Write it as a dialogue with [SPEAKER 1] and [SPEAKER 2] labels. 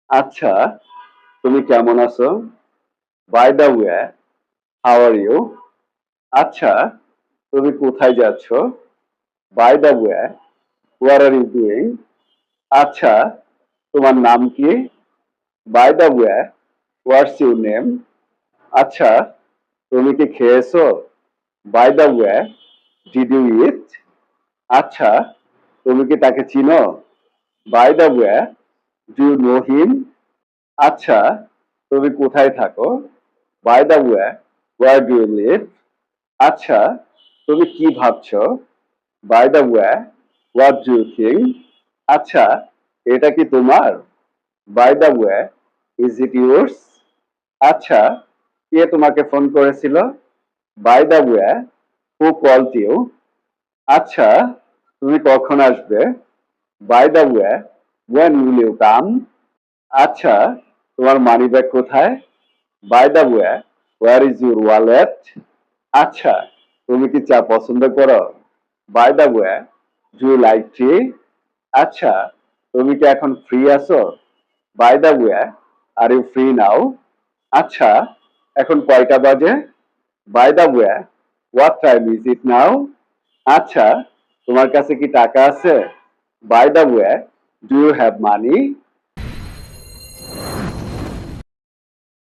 [SPEAKER 1] আচ্ছা, তুমি কেমন আছো? By the way, how are you? আচ্ছা, তুমি কোথায় যাচ্ছ? By the way, what are you doing? আচ্ছা, তোমার নাম কি? By the way, what's your name? আচ্ছা, তুমি কি খেয়েছো? By the way, did you eat? আচ্ছা, তুমি কি তাকে চিনো? By the way, do you know him? আচ্ছা, তুমি কোথায় থাকো? By the way, where do you live? আচ্ছা, তুমি কি ভাবছো? By the way, what do you think? আচ্ছা, এটা কি তোমার? By the way, is it yours? আচ্ছা, কে তোমাকে ফোন করেছিল? By the way, who called you? আচ্ছা, তুমি কখন আসবে? By the way, when will you come? আচ্ছা, তোমার মানিব্যাগ কোথায়? By the way, where is your wallet? আচ্ছা, তুমি কি চা পছন্দ করো? By the way, do you like tea? আচ্ছা, তুমি কি এখন ফ্রি আছো? By the way, are you free now? আচ্ছা, এখন কয়টা বাজে? By the way, what time is it now? আচ্ছা, তোমার কাছে কি টাকা আছে? By the way, do you have money?